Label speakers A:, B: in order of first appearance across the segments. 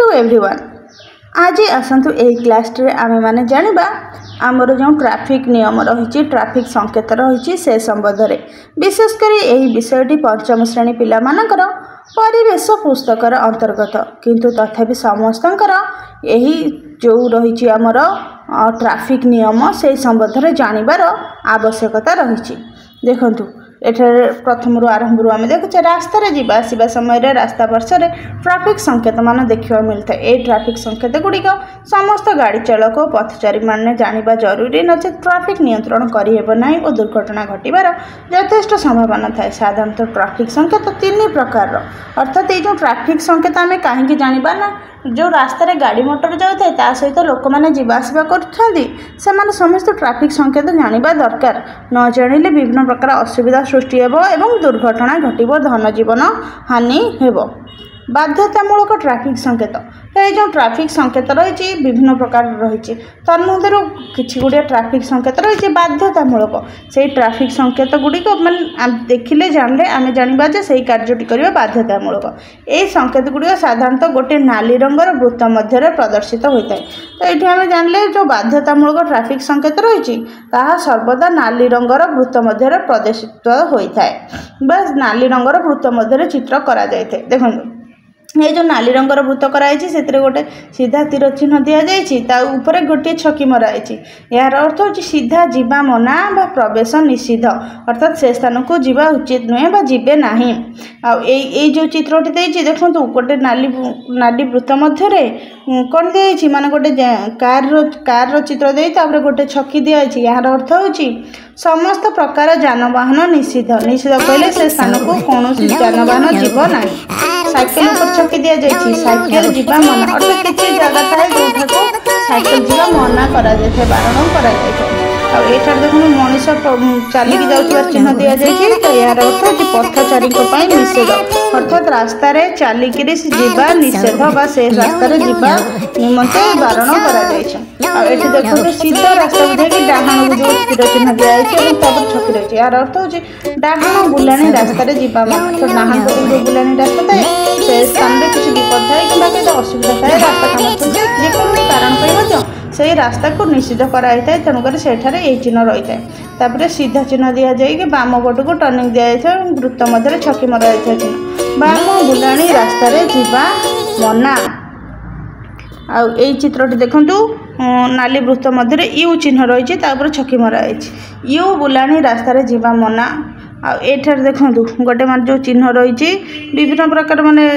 A: To everyone. आज आसतु यही class आमे माने जानिबा आमर जो ट्रैफिक नियम रही ट्रैफिक संकेत रही से संबंध में विशेषकर यही विषयटी पंचम श्रेणी पिला मानकर परिवेश पुस्तकर अंतर्गत किंतु तथापि समस्तंकर यही जो रही आमर ट्रैफिक नियम से संबंध में जानिबार आवश्यकता रही। देखंतु एठारे प्रथम आरंभ आम देखुचे रास्तार जावासवा समय रास्ता पार्श्व ट्रैफिक संकेत मान देखा मिलता है। ये ट्रैफिक संकेत गुड़िक समस्त गाड़ी चालक और पथचारी मैंने जाना जरूरी नचे ट्रैफिक नियंत्रण करना और दुर्घटना घटवार यथेष्ट संभावना थाए। साधारणतः ट्रैफिक संकेत तीन प्रकार अर्थात ये जो ट्रैफिक संकेत आम कहीं जाना ना जो रास्तार गाड़ी मोटर जाए ता सहित लोक मैंने जावासवा कर समस्त ट्रैफिक संकेत जाना दरकार। न जानिले विभिन्न प्रकार असुविधा सृष्टि एवं दुर्घटना घटव धन जीवन हानि हेब। बाध्यतामूलक ट्रैफिक संकेत ये जो ट्रैफिक संकेत रही विभिन्न प्रकार रही तन्मध्य किसी गुड़िया ट्रैफिक संकेत रही बाध्यतामूलक से ट्रैफिक संकेत गुड़िक मैं देखिले जानले आम जाना से कार्यटी करवा बाध्यतामूलक। ये संकेत गुड़िक साधारणतः गोटे नाली रंगर वृत्त मध्य प्रदर्शित होता है। तो ये आम जानले जो बाध्यतामूलक ट्रैफिक संकेत रही सर्वदा नाली रंगर वृत्त मध्य प्रदर्शित होता है बा नाली रंगर वृत्त मध्य चित्र करा जाए। देखो ये जो नाली रंगर वृत्त कराई से गोटे सीधा तीर चिन्ह दि जाए गोटे छकी मराई यार अर्थ हो सीधा जीवा मना बा प्रवेश निषिद्ध अर्थात से स्थान को जीवा उचित नुहे बा जीवे नाही। आई जो चित्रटी देती देखो गोटे नाली वृत्त मध्य कौन दी माने गोटे कार चित्र दे गोटे छकी दी जाए यार अर्थ हो समस्त प्रकार जानवाहन निषिद्ध निषिद्ध कहले से स्थान को कौन जानवाहन जीव ना। साइकेल ऊपर छकी दि जाए साइकेल जीवा मना अर्थात किसी जगह थाए जो साइकेल जीवा मना करा जाए बारण करा जाए। आठ देखो मनीष चलिकी जाऊा चिन्ह दि जाए तो यार अर्थ हो पथचारी निषेध अर्थात रास्तार चलिक जीवा निषेध बा से रास्तार जीवा निमंते बारण कर देखो सीधा रास्ता बुझे डाहाण जो तीर चिन्ह दि जाए छकी रही यार अर्थ हो डाहाण बुलाणी रास्तार जीवा मन तो डाहाण जो बुलाणी रास्ता थाए से स्थान में किसी विपद थाए कि असुविधा थाए रास्ता काम जेको कारण से रास्ता को निषिद्ध कराई था तेणुक से चिन्ह रही है। सीधा चिन्ह दि जाए बाम पट को टर्निंग दि जाए वृत्त मध्य छकी मरा चिन्ह बाम बुलाणी रास्तार जीवा मना। आई चित्रटी देखु नाली वृत्त मध्य यू चिन्ह रही छकी मराई यू बुलाणी रास्तार जीवा मना। आठार देखूँ गोटे मान जो चिन्ह रही विभिन्न प्रकार माने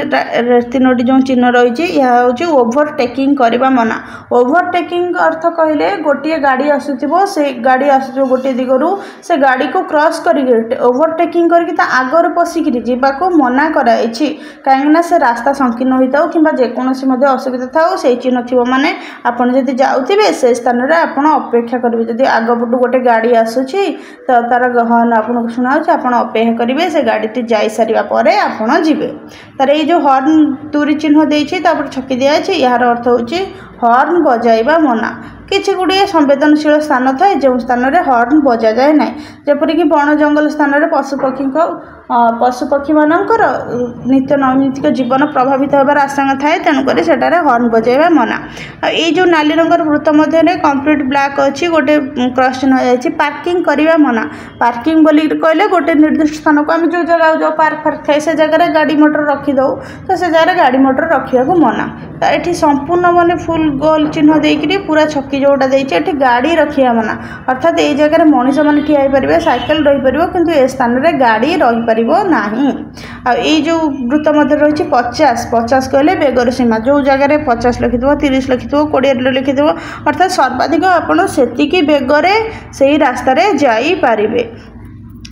A: तीनोटी जो चिन्ह रही यह हूँ ओभरटेकिंग करवा मना। ओभरटेकिंग अर्थ कहले गोटे गाड़ी आसुथिबो से गाड़ी आसुथिबो गोटे दिगरु से गाड़ी को क्रॉस करिक ओभरटेकिंग करके ता आगर पशिक जावाको मना कराई कहीं से रास्ता संकीर्ण होता कि जेकोसी असुविधा था से चिन्ह थी माने आपड़ जदि जाऊे से स्थान में आप अपेक्षा करेंगे जदि आगपटू गोटे गाड़ी आसूसी तो तार हर्न आपको शुणा आपण अपेक्षा करेंगे से गाड़ी जा सारा पर आपड़ जी तार ये जो हर्न दूरी चिन्ह देती छकी दि जाए यार अर्थ हो हर्न बजाइबा मना। किसी गुड़िए संवेदनशील स्थान थाए जो स्थान में हर्न बजा जाए ना जपरिक बण जंगल स्थान में पशुपक्षी मानकर नित्य नैमित्तिक जीवन प्रभावित होबार आशंका थाए तेणुक सेटारे हर्न बजाइबा मना। ये जो नाली रंगर वृत्त मध्य कंप्लीट ब्लैक अच्छी गोटे क्रॉस चिन्ह जाए पार्किंग करवा मना। पार्किंग बोली कहले गोटे निर्दिष्ट स्थान को आम जो जगह जो पार्क फार्क थाए से जगह गाड़ी मोटर रखीदे तो से जगह गाड़ी मोटर रखा मना। ये संपूर्ण माने फुल गोल चिन्ह देकरी पूरा छकी जोटा देती गाड़ी रखा मना अर्थात ये जगह मनीष मैंने ठिया पारे साइकेल रहीपर किंतु ए स्थान में गाड़ी रहीपर ना। ये जो वृत्त मध्य रही 50 कहले बेगर सीमा जो जगह 50 लिखिथ 30 लिखिथ 20 लिखिथ अर्थात सर्वाधिक आपड़ से बेगरे से रास्तार जापरें।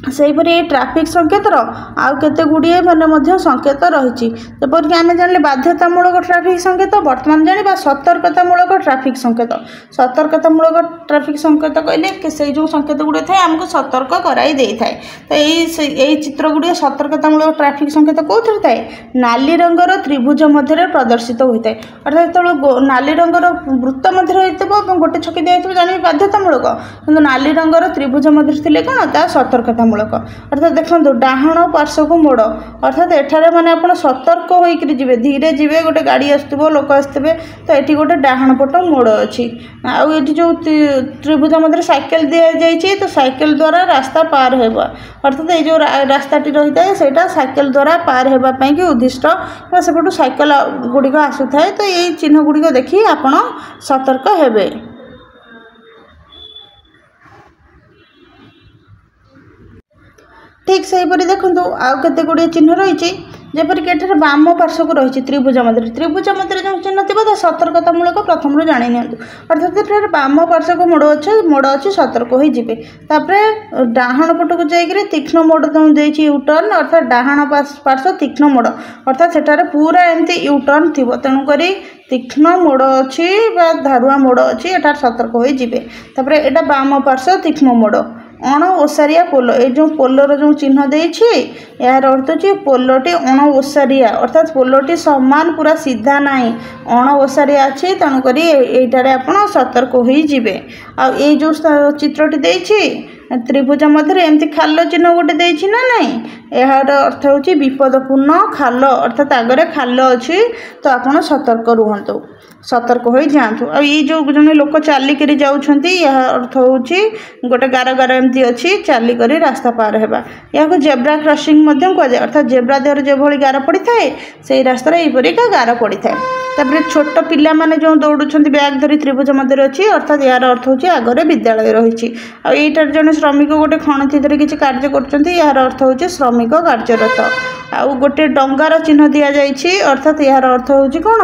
A: सेहीपरि ये ट्रैफिक संकेतर आउ केते गुड़िए माने संकेत रही जपरिक आम जाने बाध्यतामूलक ट्रैफिक संकेत बर्तमान जाना सतर्कतामूलक ट्रैफिक संकेत। सतर्कतामूलक ट्रैफिक संकेत कहले से जो संकेत गुड़े थाए आमको सतर्क कराई दे थाए। तो यही चित्र गुड़िए सतर्कतामूलक ट्रैफिक संकेत कौन थाए नाली रंगर त्रिभुज मध्य प्रदर्शित होता है अर्थात जो नाली रंगर वृत्त मध्य होते गोटे छकी दी जाए जान बाध्यतामूलक कि नाली रंगर त्रिभुज मध्य थे कौन ता सतर्कता ସତର୍କତାମୂଳକ ଅର୍ଥାତ୍ ଦେଖନ୍ତୁ ଡାହାଣ ପାର୍ଶ୍ୱକୁ ମୋଡ଼ ଅର୍ଥାତ୍ ଏଠାରେ ମାନେ ଆପଣ ସତର୍କ ହୋଇକରି ଯିବେ, ଧୀରେ ଯିବେ, ଗୋଟେ ଗାଡ଼ି ଆସୁଥିବ, ଲୋକ ଆସିଥିବେ, ତ ଏଠି ଗୋଟେ ଡାହାଣ ପଟ ମୋଡ଼ ଅଛି। ଆଉ ଏଠି ଯେଉଁ ତ୍ରିଭୁଜ ମଧ୍ୟରେ ସାଇକେଲ ଦିଆଯାଇଛି, ତ ସାଇକେଲ ଦ୍ୱାରା ରାସ୍ତା ପାର ହେବା ଅର୍ଥାତ୍ ଏଇ ଯେଉଁ ରାସ୍ତାଟି ରହିଥାଏ ସେଇଟା ସାଇକେଲ ଦ୍ୱାରା ପାର ହେବା ପାଇଁକି ଉଦ୍ଦିଷ୍ଟ ବା ସେପଟୁ ସାଇକେଲ ଗୁଡ଼ିକ ଆସୁଥାଏ। ତ ଏଇ ଚିହ୍ନ ଗୁଡ଼ିକ ଦେଖି ଆପଣ ସତର୍କ ହେବେ। ठीक सेहीपरि देखंतु आउ केते गुड़िए चिन्ह रही जेपरिक एठार बाम पार्श्वक रही त्रिभुज मध्य जो चिन्ह थी तो सतर्कतामूलक प्रथम जाणी नि अर्थात एठार बाम पार्श्वक मोड़ अच्छी सतर्क हो जिवे। डाहाण पटक जाइए तीक्ष्ण मोड़ देती यूटर्न अर्थात डाहाण पार्श्व तीक्ष्ण मोड़ अर्थात सेठार पूरा एमती यूटर्न थी तेणुक तीक्ष्ण मोड़ अच्छी धारुआ मोड़ अच्छी एठार सतर्क हो जिवे। एटा बाम पार्श्व तीक्ष्ण मोड़ अण ओसारिया पोल ये जो पोलर जो चिन्ह देछि यार अर्थ होची पोलटी अण ओसारिया अर्थात पोलटी समान पूरा सीधा नहीं अण ओसारिया अच्छी तेणुक यहीटारे आपण सतर्क हो जिवे। आ ये जो चित्रटी देछि त्रिभुज मध्य एमती खाल चिन्ह गोटे देछि ना नहीं यार अर्थ होची विपदपूर्ण खाल अर्थात आगरे खाल अच्छी तो आपण सतर्क रुहंतु सतर्क हो जातु। आ ये जो जने लोक चालिक जाउछंती यह अर्थ होची गोटे गार गार एमती अच्छी चालिक रास्ता पार हेबा या जेब्रा क्रॉसिंग मध्यम कह जाए अर्थात जेब्रा देहर जो भली गार पड़ी थाए से रास्तार यहीपरिका गार पड़ी थाए। तापर छोट पिला माने जो दौड़ुछंती बैग धरी त्रिभुज मध्य अच्छी अर्थात यार अर्थ होची आगरे विद्यालय रही आ एटार जने श्रमिक गोटे खणती धरी किछि कार्य करछंती यार अर्थ होची श्रमिक कार्यरत। आउ गोटे डंगार चिन्ह दि जाइछि अर्थात यार अर्थ होची कोन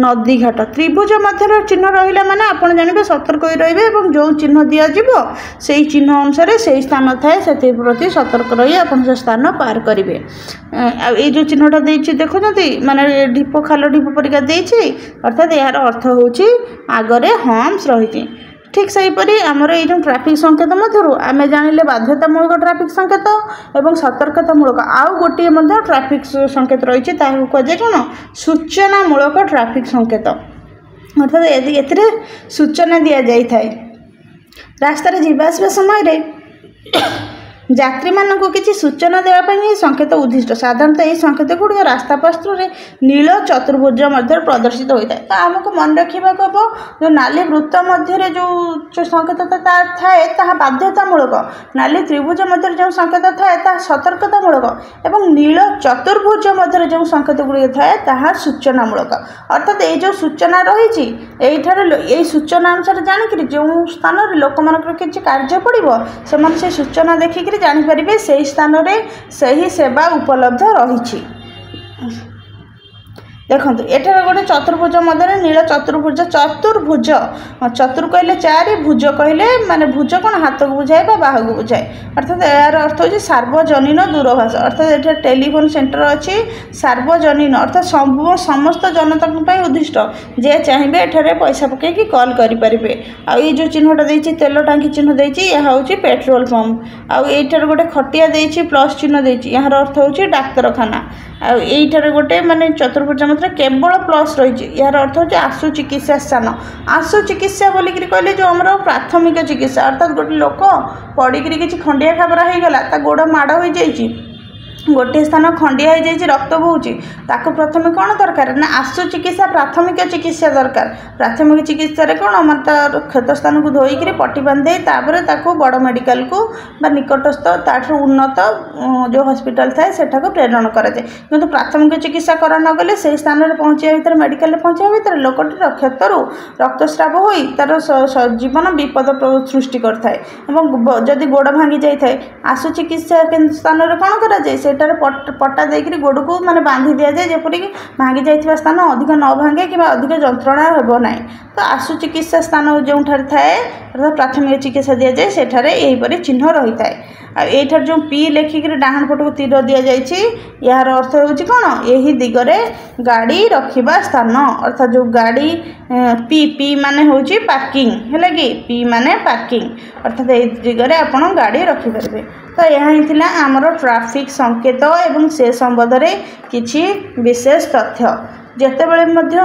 A: नदी घाट त्रिभुज मध्य चिन्ह रहिला माने आपण जानिबे सतर्क होई रहिबे एवं जो चिन्ह दिया जिवो सेही चिन्ह अनुसार सेही स्थान थाए सेति प्रति सतर्क रही आपण से स्थान पार करिवे। आ ए जो चिन्हटा देछि देखुछंती माने ढिपो खाल ढिपो परिका देछि अर्थात यार अर्थ होची आगरे हम्स रहिछि। ठीक सेहीपरि आमर ये जो ट्राफिक संकेत मध्य आम जानिले बाध्यतामूलक ट्राफिक संकेत और सतर्कतामूलक आउ गोटे ट्राफिक संकेत रही कहुए कौन सूचनामूलक ट्राफिक संकेत अर्थात ए सूचना दि जाए रास्तार जावासवा समय यात्री मानक किसी सूचना देवाई संकेत उद्दिष्ट साधारणतः ये संकेत गुड़िक रास्ता पार्श्व नील चतुर्भुज मध्य प्रदर्शित होता है। तो आमको मन रखा हम जो नाली वृत्त मध्य जो संकेत थाए ता बाध्यतामूलक नाली त्रिभुज मध्य जो संकेत थाए ता सतर्कतामूलक और नील चतुर्भुज मध्य जो संकेत गुड़िक थाए ता सूचनामूलक अर्थात ये जो सूचना रही यही सूचना अनुसार जाणिक जो स्थान लोक मान किसी कार्य पड़ो से सूचना देखिक जानीपर से स्थान में सही सेवा उपलब्ध रही। देखो एठार गोटे चतुर्भुज मध्य नील चतुर्भुज चतुर कहले चारि भुज कहले माने भुज कौन हाथ को बुझाए बाहु को बुझाए अर्थात यार अर्थ हो सार्वजनीन दूरभाष अर्थात ये टेलीफोन सेंटर अच्छी सार्वजनीन अर्थात समस्त जनता उद्दिष्ट जे चाहिए एठारे पैसा पकईकि कॉल करें। आ ये जो चिन्हटा देछि तेल टांकी चिन्ह देछि यह हूँ पेट्रोल पंप आउ एठार गोटे खटिया देछि प्लस चिन्ह देछि यार अर्थ होछि डाक्तरखाना आईठार गोटे माने चतुर्भुज मतलब केवल प्लस रही यार अर्थ हो आशु चिकित्सा स्थान आशु चिकित्सा बोलिक कहले जो आम प्राथमिक चिकित्सा अर्थात गोटे लोक पड़िक किसी खंडिया खाबरा हो गला गोड़ माड़ हो जाइए गोटे स्थान खंडिया हो जाइए रक्त बोची ताको प्रथम कौन दरकार ना आशु चिकित्सा प्राथमिक चिकित्सा दरकार प्राथमिक चिकित्सा कौन मतलब क्षत स्थान को धोईक पट्टी बांधे तापर बड़ मेडिकल को निकटस्थ ताठू उन्नत जो हॉस्पिटल थाए सेठा को प्रेरण कराए किंतु प्राथमिक चिकित्सा कर न गले से स्थान में पहुँचा भर मेडिकल पहुँचा भर लोकटर क्षतरू रक्तस्राव हो तार जीवन विपद सृष्टि करए जदि गोड़ भांगी जाए आशु चिकित्सा स्थान में कौन कराए पट्टा देकर गोड़ को माने बांधी दि जाए जेपरिक भांगी जाइथिबा स्थान अधिक न भांगे कि अधिक जंत्रणा हेबो नाही। तो आशु चिकित्सा स्थान जो थाए अर्थात प्राथमिक चिकित्सा दि जाए सेठारे यहीपरि चिन्ह रही है। एठार जो पी लेखिक डाहाण पट को तीर दि जाए यार अर्थ होची कौन यही दिगरे गाड़ी रखिबा स्थान अर्थात जो गाड़ी पी माने होची पार्किंग है कि पी माने पार्किंग अर्थात ये दिगरे आपण गाड़ी रखिपारे। तो यह ही आमर ट्राफिक संकेत एवं से संबंध में किछि विशेष तथ्य। ଯେତେବେଳେ ମଧ୍ୟ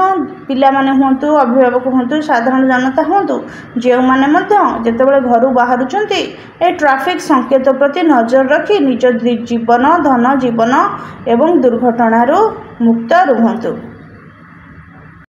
A: ପିଲାମାନେ ହୁଅନ୍ତୁ, ଅଭିଭାବକ ହୁଅନ୍ତୁ, ସାଧାରଣ ଜନତା ହୁଅନ୍ତୁ, ଯେଉଁମାନେ ମଧ୍ୟ ଯେତେବେଳେ ଘରୁ ବାହାରୁଛନ୍ତି ଏ ଟ୍ରାଫିକ୍ ସଂକେତ ପ୍ରତି ନଜର ରଖି ନିଜ ଜୀବନ, ଧନ ଜୀବନ ଏବଂ ଦୁର୍ଘଟଣାରୁ ମୁକ୍ତ ରୁହନ୍ତୁ।